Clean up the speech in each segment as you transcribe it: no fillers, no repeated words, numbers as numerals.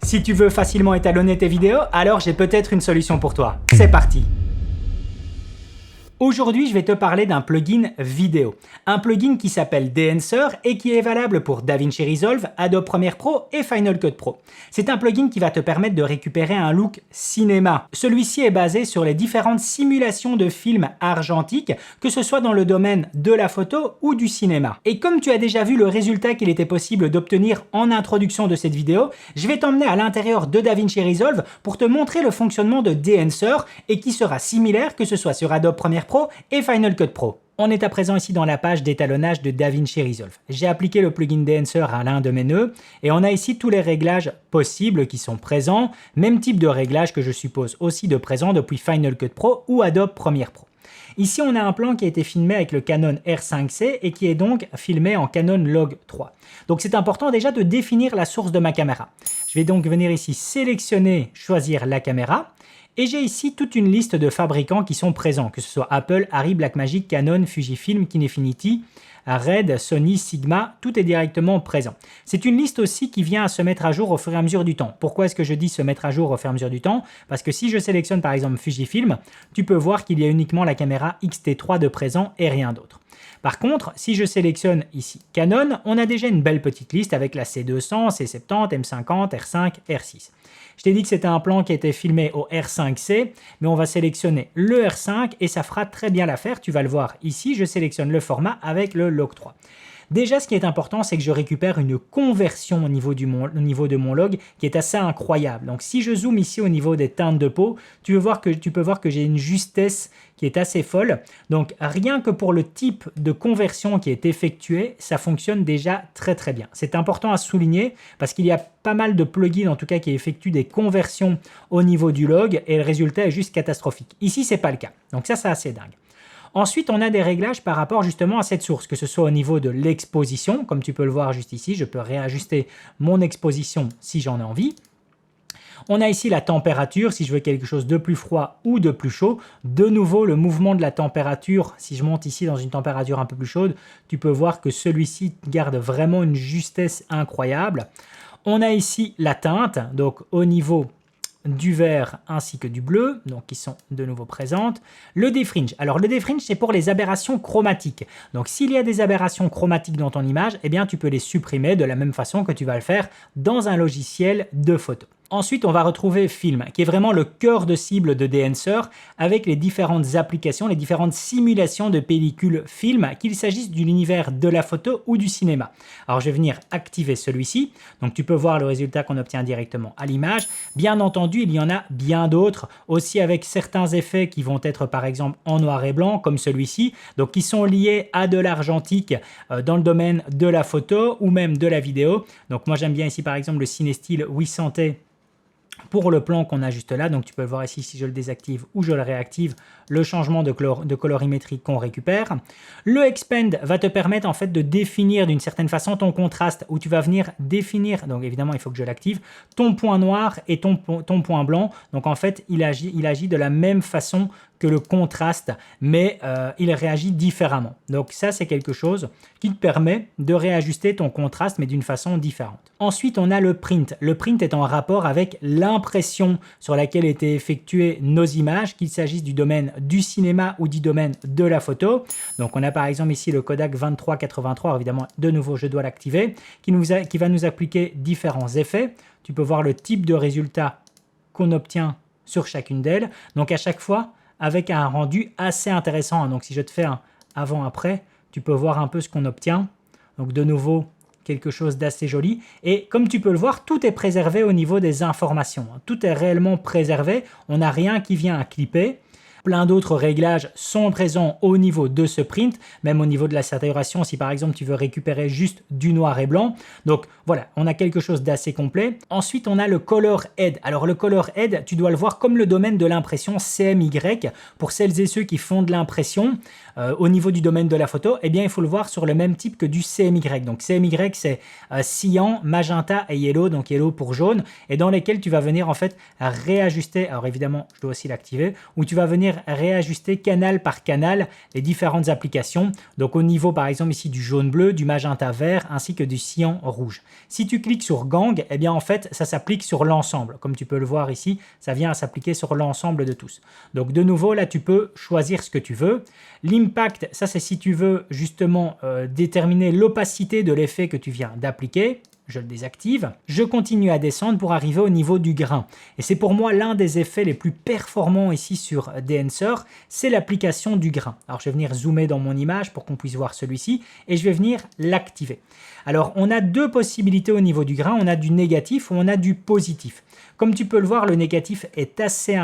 Si tu veux facilement étalonner tes vidéos, alors j'ai peut-être une solution pour toi. C'est parti! Aujourd'hui, je vais te parler d'un plugin vidéo. Un plugin qui s'appelle Denser et qui est valable pour DaVinci Resolve, Adobe Premiere Pro et Final Cut Pro. C'est un plugin qui va te permettre de récupérer un look cinéma. Celui-ci est basé sur les différentes simulations de films argentiques, que ce soit dans le domaine de la photo ou du cinéma. Et comme tu as déjà vu le résultat qu'il était possible d'obtenir en introduction de cette vidéo, je vais t'emmener à l'intérieur de DaVinci Resolve pour te montrer le fonctionnement de Denser et qui sera similaire que ce soit sur Adobe Premiere Pro et Final Cut Pro. On est à présent ici dans la page d'étalonnage de DaVinci Resolve. J'ai appliqué le plugin Denser à l'un de mes nœuds et on a ici tous les réglages possibles qui sont présents, même type de réglage que je suppose aussi de présent depuis Final Cut Pro ou Adobe Premiere Pro. Ici, on a un plan qui a été filmé avec le Canon R5C et qui est donc filmé en Canon Log 3. Donc c'est important déjà de définir la source de ma caméra. Je vais donc venir ici sélectionner, choisir la caméra. Et j'ai ici toute une liste de fabricants qui sont présents, que ce soit Apple, Arri, Blackmagic, Canon, Fujifilm, Kinefinity, Red, Sony, Sigma, tout est directement présent. C'est une liste aussi qui vient à se mettre à jour au fur et à mesure du temps. Pourquoi est-ce que je dis se mettre à jour au fur et à mesure du temps? Parce que si je sélectionne par exemple Fujifilm, tu peux voir qu'il y a uniquement la caméra X-T3 de présent et rien d'autre. Par contre, si je sélectionne ici Canon, on a déjà une belle petite liste avec la C200, C70, M50, R5, R6. Je t'ai dit que c'était un plan qui était filmé au R5C, mais on va sélectionner le R5 et ça fera très bien l'affaire. Tu vas le voir ici, je sélectionne le format avec le Log 3. Déjà, ce qui est important, c'est que je récupère une conversion au niveau de mon log qui est assez incroyable. Donc, si je zoome ici au niveau des teintes de peau, tu peux voir que j'ai une justesse qui est assez folle. Donc, rien que pour le type de conversion qui est effectué, ça fonctionne déjà très très bien. C'est important à souligner parce qu'il y a pas mal de plugins en tout cas qui effectuent des conversions au niveau du log et le résultat est juste catastrophique. Ici, c'est pas le cas. Donc ça, c'est assez dingue. Ensuite, on a des réglages par rapport justement à cette source, que ce soit au niveau de l'exposition, comme tu peux le voir juste ici, je peux réajuster mon exposition si j'en ai envie. On a ici la température, si je veux quelque chose de plus froid ou de plus chaud. De nouveau, le mouvement de la température, si je monte ici dans une température un peu plus chaude, tu peux voir que celui-ci garde vraiment une justesse incroyable. On a ici la teinte, donc au niveau du vert ainsi que du bleu, donc qui sont de nouveau présentes. Le defringe. Alors le defringe, c'est pour les aberrations chromatiques. Donc s'il y a des aberrations chromatiques dans ton image, eh bien tu peux les supprimer de la même façon que tu vas le faire dans un logiciel de photo. Ensuite, on va retrouver Film, qui est vraiment le cœur de cible de Denser, avec les différentes applications, les différentes simulations de pellicules film, qu'il s'agisse de l'univers de la photo ou du cinéma. Alors, je vais venir activer celui-ci. Donc, tu peux voir le résultat qu'on obtient directement à l'image. Bien entendu, il y en a bien d'autres, aussi avec certains effets qui vont être, par exemple, en noir et blanc, comme celui-ci, donc qui sont liés à de l'argentique dans le domaine de la photo ou même de la vidéo. Donc, moi, j'aime bien ici, par exemple, le CineStyle 800T pour le plan qu'on a juste là. Donc tu peux le voir ici si je le désactive ou je le réactive, le changement de colorimétrie qu'on récupère. Le Expand va te permettre en fait de définir d'une certaine façon ton contraste, où tu vas venir définir, donc évidemment il faut que je l'active, ton point noir et ton point blanc. Donc en fait il agit de la même façon que le contraste, mais il réagit différemment. Donc ça, c'est quelque chose qui te permet de réajuster ton contraste, mais d'une façon différente. Ensuite, on a le print. Le print est en rapport avec l'impression sur laquelle étaient effectuées nos images, qu'il s'agisse du domaine du cinéma ou du domaine de la photo. Donc on a par exemple ici le Kodak 2383, évidemment, de nouveau, je dois l'activer, qui va nous appliquer différents effets. Tu peux voir le type de résultat qu'on obtient sur chacune d'elles. Donc à chaque fois, avec un rendu assez intéressant. Donc si je te fais un avant-après, tu peux voir un peu ce qu'on obtient. Donc de nouveau, quelque chose d'assez joli. Et comme tu peux le voir, tout est préservé au niveau des informations. Tout est réellement préservé. On n'a rien qui vient à clipper. Plein d'autres réglages sont présents au niveau de ce print, même au niveau de la saturation, si par exemple tu veux récupérer juste du noir et blanc. Donc voilà, on a quelque chose d'assez complet. Ensuite, on a le Color Head. Alors le Color Head, tu dois le voir comme le domaine de l'impression CMY. Pour celles et ceux qui font de l'impression au niveau du domaine de la photo, eh bien il faut le voir sur le même type que du CMY. Donc CMY, c'est cyan, magenta et yellow, donc yellow pour jaune, et dans lesquels tu vas venir en fait réajuster. Alors évidemment, je dois aussi l'activer, où tu vas venir venir réajuster canal par canal les différentes applications. Donc au niveau par exemple ici du jaune-bleu, du magenta-vert ainsi que du cyan-rouge. Si tu cliques sur gang, eh bien en fait ça s'applique sur l'ensemble. Comme tu peux le voir ici, ça vient à s'appliquer sur l'ensemble de tous. Donc de nouveau là tu peux choisir ce que tu veux. L'impact, ça c'est si tu veux justement déterminer l'opacité de l'effet que tu viens d'appliquer. Je le désactive. Je continue à descendre pour arriver au niveau du grain. Et c'est pour moi l'un des effets les plus performants ici sur Dancer, c'est l'application du grain. Alors je vais venir zoomer dans mon image pour qu'on puisse voir celui-ci et je vais venir l'activer. Alors on a deux possibilités au niveau du grain, on a du négatif ou on a du positif. Comme tu peux le voir, le négatif est assez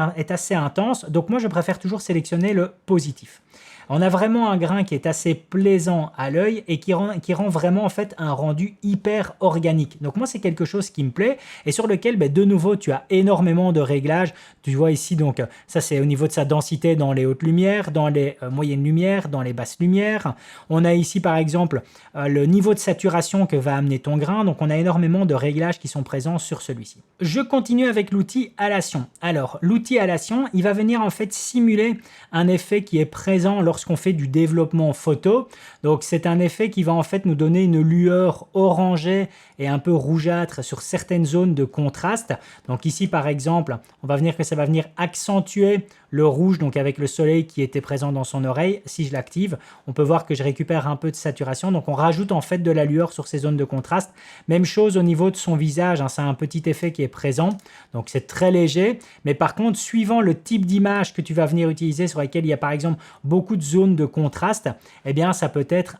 intense, donc moi je préfère toujours sélectionner le positif. On a vraiment un grain qui est assez plaisant à l'œil et qui rend vraiment en fait un rendu hyper organique. Donc moi c'est quelque chose qui me plaît et sur lequel de nouveau tu as énormément de réglages. Tu vois ici donc ça c'est au niveau de sa densité dans les hautes lumières, dans les moyennes lumières, dans les basses lumières. On a ici par exemple le niveau de saturation que va amener ton grain. Donc on a énormément de réglages qui sont présents sur celui-ci. Je continue avec l'outil halation. Alors l'outil halation il va venir en fait simuler un effet qui est présent lorsqu'on fait du développement photo. Donc c'est un effet qui va en fait nous donner une lueur orangée et un peu rougeâtre sur certaines zones de contraste. Donc ici par exemple, on va venir que ça va venir accentuer le rouge donc avec le soleil qui était présent dans son oreille. Si je l'active, on peut voir que je récupère un peu de saturation. Donc on rajoute en fait de la lueur sur ces zones de contraste. Même chose au niveau de son visage, hein, c'est un petit effet qui est présent. Donc c'est très léger, mais par contre suivant le type d'image que tu vas venir utiliser sur laquelle il y a par exemple beaucoup de zones de contraste, eh bien ça peut être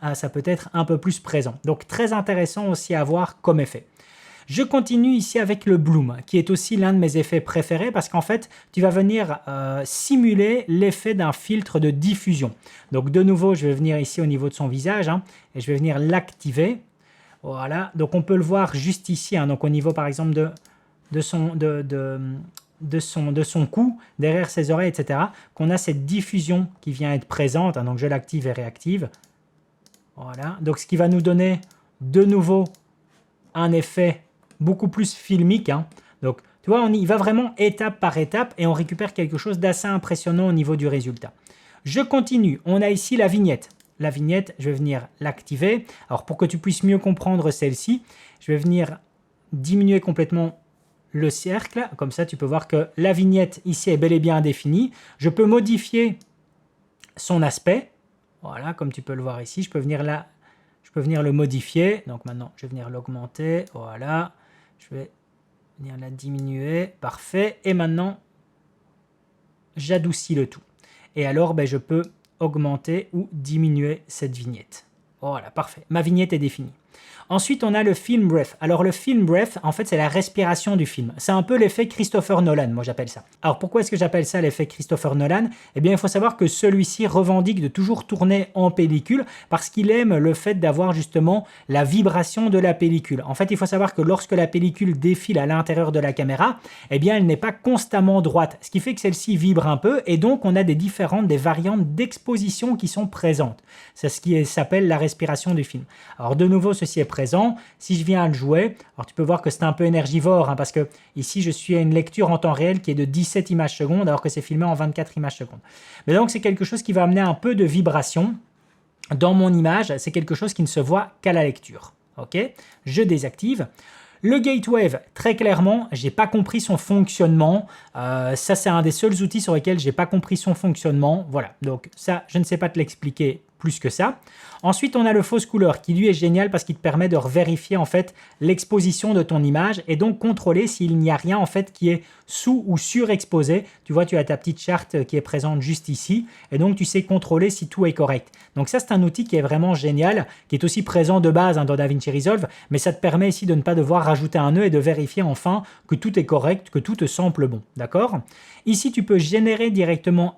un peu plus présent. Donc très intéressant aussi à voir comme effet. Je continue ici avec le bloom, qui est aussi l'un de mes effets préférés parce qu'en fait, tu vas venir simuler l'effet d'un filtre de diffusion. Donc de nouveau, je vais venir ici au niveau de son visage et je vais venir l'activer. Voilà, donc on peut le voir juste ici, donc au niveau par exemple de son cou, derrière ses oreilles, etc., qu'on a cette diffusion qui vient être présente. Donc je l'active et réactive. Voilà, donc ce qui va nous donner de nouveau un effet beaucoup plus filmique. Donc tu vois, on y va vraiment étape par étape et on récupère quelque chose d'assez impressionnant au niveau du résultat. Je continue, on a ici la vignette. La vignette, je vais venir l'activer. Alors pour que tu puisses mieux comprendre celle-ci, je vais venir diminuer complètement le cercle, comme ça tu peux voir que la vignette ici est bel et bien définie. Je peux modifier son aspect, voilà, comme tu peux le voir ici, je peux venir le modifier, donc maintenant je vais venir l'augmenter, voilà, je vais venir la diminuer, parfait, et maintenant j'adoucis le tout. Et alors je peux augmenter ou diminuer cette vignette. Voilà, parfait, ma vignette est définie. Ensuite, on a le film breath. Alors, le film breath, en fait, c'est la respiration du film. C'est un peu l'effet Christopher Nolan, moi j'appelle ça. Alors, pourquoi est-ce que j'appelle ça l'effet Christopher Nolan? Eh bien, il faut savoir que celui-ci revendique de toujours tourner en pellicule parce qu'il aime le fait d'avoir justement la vibration de la pellicule. En fait, il faut savoir que lorsque la pellicule défile à l'intérieur de la caméra, eh bien, elle n'est pas constamment droite, ce qui fait que celle-ci vibre un peu et donc on a des variantes d'exposition qui sont présentes. C'est ce qui s'appelle la respiration du film. Alors, de nouveau, ceci est présent. Si je viens à le jouer, alors tu peux voir que c'est un peu énergivore parce que ici je suis à une lecture en temps réel qui est de 17 images secondes alors que c'est filmé en 24 images secondes. Mais donc c'est quelque chose qui va amener un peu de vibration dans mon image. C'est quelque chose qui ne se voit qu'à la lecture. Ok, je désactive. Le Gatewave, très clairement, j'ai pas compris son fonctionnement. Ça, c'est un des seuls outils sur lesquels j'ai pas compris son fonctionnement. Voilà, donc ça, je ne sais pas te l'expliquer plus que ça. Ensuite, on a le fausse couleur qui lui est génial parce qu'il te permet de vérifier en fait l'exposition de ton image et donc contrôler s'il n'y a rien en fait qui est sous ou surexposé. Tu vois, tu as ta petite charte qui est présente juste ici et donc tu sais contrôler si tout est correct. Donc ça, c'est un outil qui est vraiment génial, qui est aussi présent de base dans DaVinci Resolve, mais ça te permet ici de ne pas devoir rajouter un nœud et de vérifier enfin que tout est correct, que tout te semble bon. D'accord? Ici, tu peux générer directement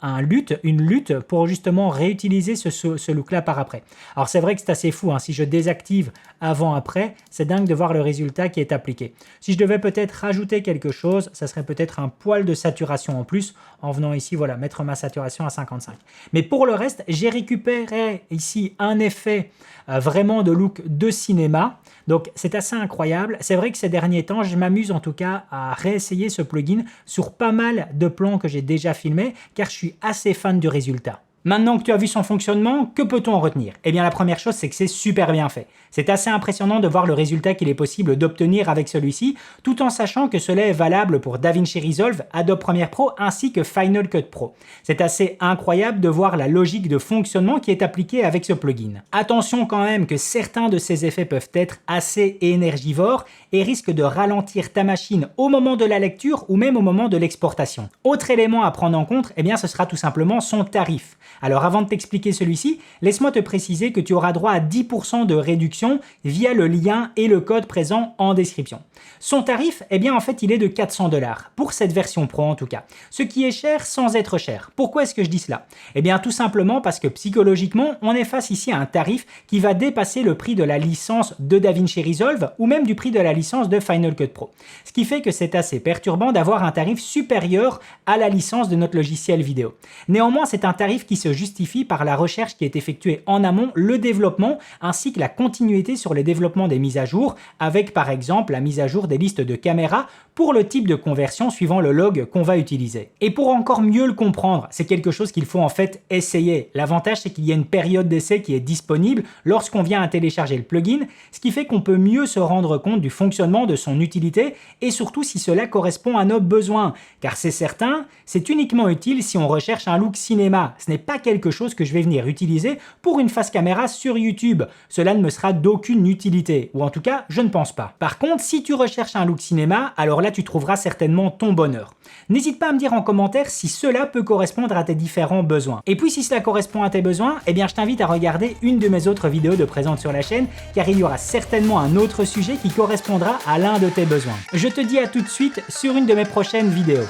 une lutte pour justement réutiliser ce look-là par après. Alors c'est vrai que c'est assez fou, hein, si je désactive avant-après, c'est dingue de voir le résultat qui est appliqué. Si je devais peut-être rajouter quelque chose, ça serait peut-être un poil de saturation en plus, en venant ici, voilà, mettre ma saturation à 55. Mais pour le reste, j'ai récupéré ici un effet vraiment de look de cinéma, donc c'est assez incroyable. C'est vrai que ces derniers temps, je m'amuse en tout cas à réessayer ce plugin sur pas mal de plans que j'ai déjà filmés, car je suis assez fan du résultat. Maintenant que tu as vu son fonctionnement, que peut-on en retenir? Eh bien la première chose, c'est que c'est super bien fait. C'est assez impressionnant de voir le résultat qu'il est possible d'obtenir avec celui-ci, tout en sachant que cela est valable pour DaVinci Resolve, Adobe Premiere Pro ainsi que Final Cut Pro. C'est assez incroyable de voir la logique de fonctionnement qui est appliquée avec ce plugin. Attention quand même que certains de ces effets peuvent être assez énergivores et risquent de ralentir ta machine au moment de la lecture ou même au moment de l'exportation. Autre élément à prendre en compte, eh bien ce sera tout simplement son tarif. Alors avant de t'expliquer celui-ci, laisse-moi te préciser que tu auras droit à 10% de réduction via le lien et le code présent en description. Son tarif, eh bien en fait il est de 400 $, pour cette version Pro en tout cas, ce qui est cher sans être cher. Pourquoi est-ce que je dis cela? Eh bien tout simplement parce que psychologiquement, on est face ici à un tarif qui va dépasser le prix de la licence de DaVinci Resolve ou même du prix de la licence de Final Cut Pro. Ce qui fait que c'est assez perturbant d'avoir un tarif supérieur à la licence de notre logiciel vidéo. Néanmoins, c'est un tarif qui se justifie par la recherche qui est effectuée en amont, le développement, ainsi que la continuité sur le développement des mises à jour, avec par exemple la mise à jour des listes de caméras pour le type de conversion suivant le log qu'on va utiliser. Et pour encore mieux le comprendre, c'est quelque chose qu'il faut en fait essayer. L'avantage, c'est qu'il y a une période d'essai qui est disponible lorsqu'on vient à télécharger le plugin, ce qui fait qu'on peut mieux se rendre compte du fonctionnement, de son utilité et surtout si cela correspond à nos besoins. Car c'est certain, c'est uniquement utile si on recherche un look cinéma. Ce n'est pas quelque chose que je vais venir utiliser pour une face caméra sur YouTube. Cela ne me sera d'aucune utilité, ou en tout cas, je ne pense pas. Par contre, si tu recherches un look cinéma, alors là, tu trouveras certainement ton bonheur. N'hésite pas à me dire en commentaire si cela peut correspondre à tes différents besoins. Et puis, si cela correspond à tes besoins, eh bien, je t'invite à regarder une de mes autres vidéos de présente sur la chaîne, car il y aura certainement un autre sujet qui correspondra à l'un de tes besoins. Je te dis à tout de suite sur une de mes prochaines vidéos.